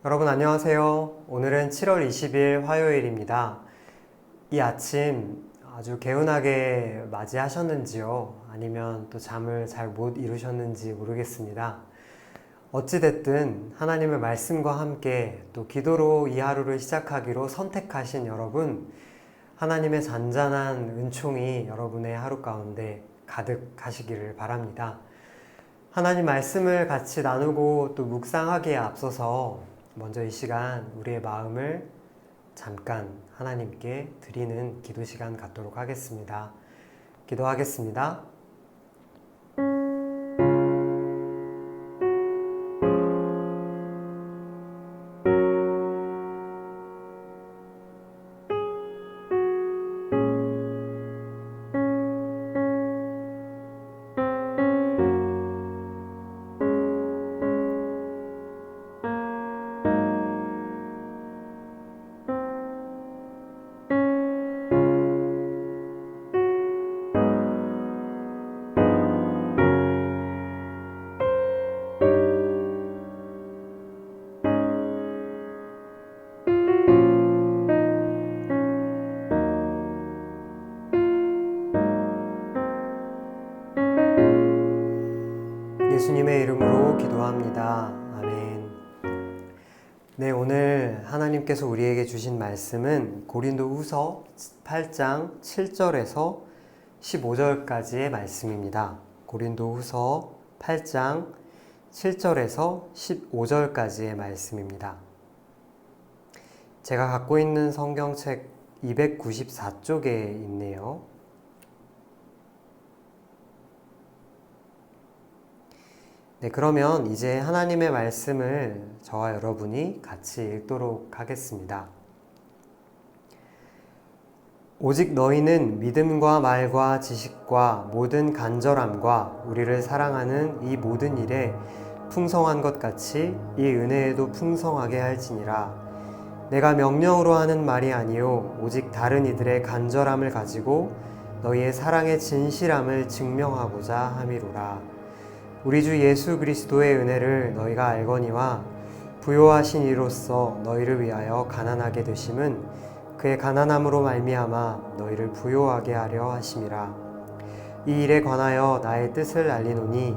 여러분 안녕하세요. 오늘은 7월 20일 화요일입니다. 이 아침 아주 개운하게 맞이하셨는지요? 아니면 또 잠을 잘 못 이루셨는지 모르겠습니다. 어찌됐든 하나님의 말씀과 함께 또 기도로 이 하루를 시작하기로 선택하신 여러분, 하나님의 잔잔한 은총이 여러분의 하루 가운데 가득하시기를 바랍니다. 하나님 말씀을 같이 나누고 또 묵상하기에 앞서서 먼저 이 시간 우리의 마음을 잠깐 하나님께 드리는 기도 시간 갖도록 하겠습니다. 기도하겠습니다. 예수님의 이름으로 기도합니다. 아멘. 네, 오늘 하나님께서 우리에게 주신 말씀은 고린도후서 8장 7절에서 15절까지의 말씀입니다. 고린도후서 8장 7절에서 15절까지의 말씀입니다. 제가 갖고 있는 성경책 294쪽에 있네요. 네, 그러면 이제 하나님의 말씀을 저와 여러분이 같이 읽도록 하겠습니다. 오직 너희는 믿음과 말과 지식과 모든 간절함과 우리를 사랑하는 이 모든 일에 풍성한 것 같이 이 은혜에도 풍성하게 할지니라. 내가 명령으로 하는 말이 아니요 오직 다른 이들의 간절함을 가지고 너희의 사랑의 진실함을 증명하고자 함이로라. 우리 주 예수 그리스도의 은혜를 너희가 알거니와 부요하신 이로써 너희를 위하여 가난하게 되심은 그의 가난함으로 말미암아 너희를 부요하게 하려 하심이라. 이 일에 관하여 나의 뜻을 알리노니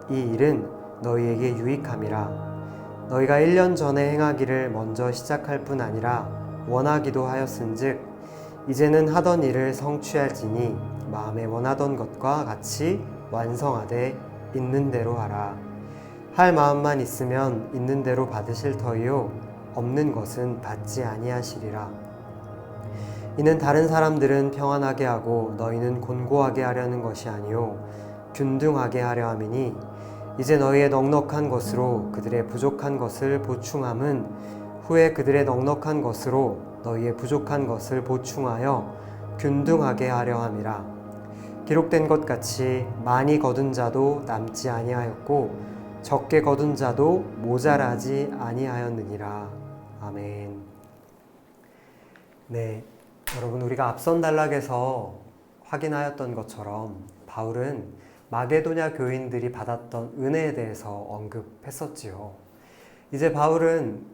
이 일은 너희에게 유익함이라. 너희가 1년 전에 행하기를 먼저 시작할 뿐 아니라 원하기도 하였은즉 이제는 하던 일을 성취할지니 마음에 원하던 것과 같이 완성하되 있는 대로 하라. 할 마음만 있으면 있는 대로 받으실 터이요 없는 것은 받지 아니하시리라. 이는 다른 사람들은 평안하게 하고 너희는 곤고하게 하려는 것이 아니요 균등하게 하려 함이니 이제 너희의 넉넉한 것으로 그들의 부족한 것을 보충함은 후에 그들의 넉넉한 것으로 너희의 부족한 것을 보충하여 균등하게 하려 함이라. 기록된 것 같이 많이 거둔 자도 남지 아니하였고 적게 거둔 자도 모자라지 아니하였느니라. 아멘. 네, 여러분 우리가 앞선 단락에서 확인하였던 것처럼 바울은 마게도냐 교인들이 받았던 은혜에 대해서 언급했었지요. 이제 바울은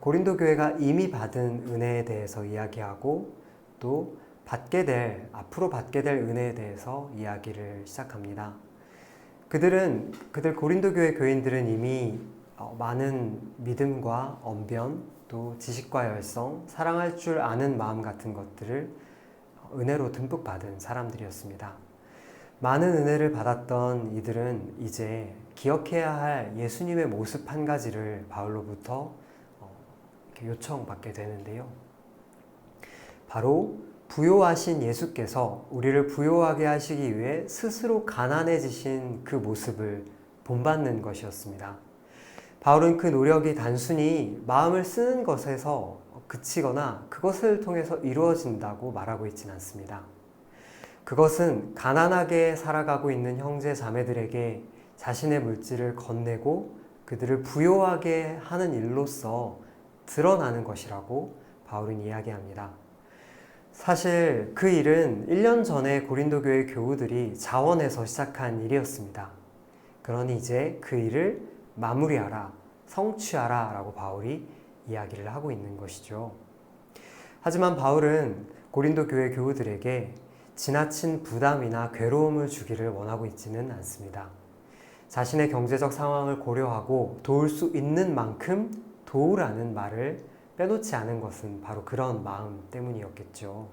고린도 교회가 이미 받은 은혜에 대해서 이야기하고 또 앞으로 받게 될 은혜에 대해서 이야기를 시작합니다. 그들 고린도 교회 교인들은 이미 많은 믿음과 언변, 또 지식과 열성, 사랑할 줄 아는 마음 같은 것들을 은혜로 듬뿍 받은 사람들이었습니다. 많은 은혜를 받았던 이들은 이제 기억해야 할 예수님의 모습 한 가지를 바울로부터 요청받게 되는데요. 바로 부요하신 예수께서 우리를 부요하게 하시기 위해 스스로 가난해지신 그 모습을 본받는 것이었습니다. 바울은 그 노력이 단순히 마음을 쓰는 것에서 그치거나 그것을 통해서 이루어진다고 말하고 있지는 않습니다. 그것은 가난하게 살아가고 있는 형제 자매들에게 자신의 물질을 건네고 그들을 부요하게 하는 일로서 드러나는 것이라고 바울은 이야기합니다. 사실 그 일은 1년 전에 고린도 교회 교우들이 자원해서 시작한 일이었습니다. 그러니 이제 그 일을 마무리하라, 성취하라 라고 바울이 이야기를 하고 있는 것이죠. 하지만 바울은 고린도 교회 교우들에게 지나친 부담이나 괴로움을 주기를 원하고 있지는 않습니다. 자신의 경제적 상황을 고려하고 도울 수 있는 만큼 도우라는 말을 빼놓지 않은 것은 바로 그런 마음 때문이었겠죠.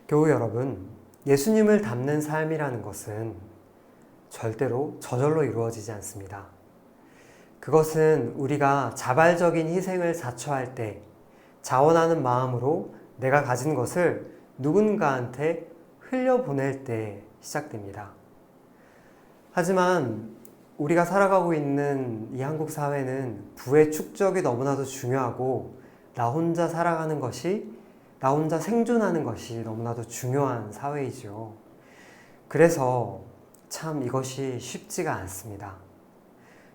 교우 여러분, 예수님을 닮는 삶이라는 것은 절대로 저절로 이루어지지 않습니다. 그것은 우리가 자발적인 희생을 자처할 때 자원하는 마음으로 내가 가진 것을 누군가한테 흘려보낼 때 시작됩니다. 하지만 우리가 살아가고 있는 이 한국 사회는 부의 축적이 너무나도 중요하고 나 혼자 살아가는 것이, 나 혼자 생존하는 것이 너무나도 중요한 사회이죠. 그래서 참 이것이 쉽지가 않습니다.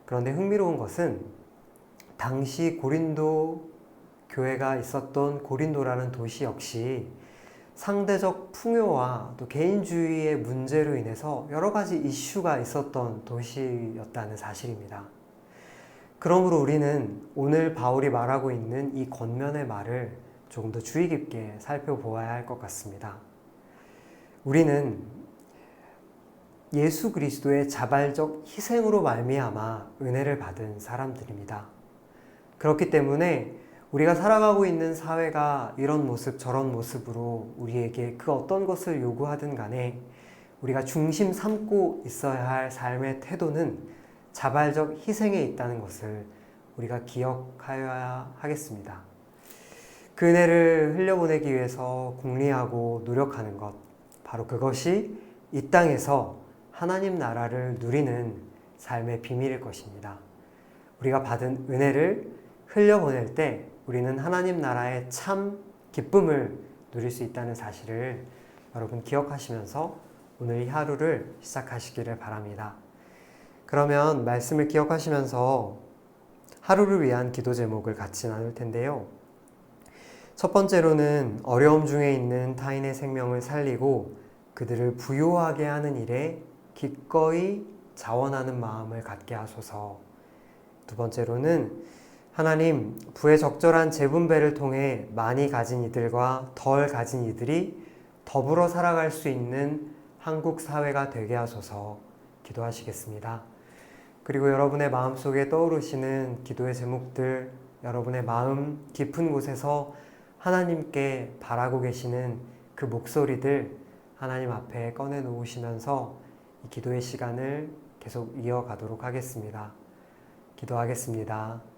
그런데 흥미로운 것은 당시 고린도 교회가 있었던 고린도라는 도시 역시 상대적 풍요와 또 개인주의의 문제로 인해서 여러 가지 이슈가 있었던 도시였다는 사실입니다. 그러므로 우리는 오늘 바울이 말하고 있는 이 권면의 말을 조금 더 주의 깊게 살펴보아야 할 것 같습니다. 우리는 예수 그리스도의 자발적 희생으로 말미암아 은혜를 받은 사람들입니다. 그렇기 때문에 우리가 살아가고 있는 사회가 이런 모습 저런 모습으로 우리에게 그 어떤 것을 요구하든 간에 우리가 중심 삼고 있어야 할 삶의 태도는 자발적 희생에 있다는 것을 우리가 기억하여야 하겠습니다. 그 은혜를 흘려보내기 위해서 궁리하고 노력하는 것, 바로 그것이 이 땅에서 하나님 나라를 누리는 삶의 비밀일 것입니다. 우리가 받은 은혜를 흘려보낼 때 우리는 하나님 나라의 참 기쁨을 누릴 수 있다는 사실을 여러분 기억하시면서 오늘 이 하루를 시작하시기를 바랍니다. 그러면 말씀을 기억하시면서 하루를 위한 기도 제목을 같이 나눌 텐데요. 첫 번째로는 어려움 중에 있는 타인의 생명을 살리고 그들을 부요하게 하는 일에 기꺼이 자원하는 마음을 갖게 하소서. 두 번째로는 하나님, 부의 적절한 재분배를 통해 많이 가진 이들과 덜 가진 이들이 더불어 살아갈 수 있는 한국 사회가 되게 하소서 기도하시겠습니다. 그리고 여러분의 마음속에 떠오르시는 기도의 제목들, 여러분의 마음 깊은 곳에서 하나님께 바라고 계시는 그 목소리들 하나님 앞에 꺼내놓으시면서 이 기도의 시간을 계속 이어가도록 하겠습니다. 기도하겠습니다.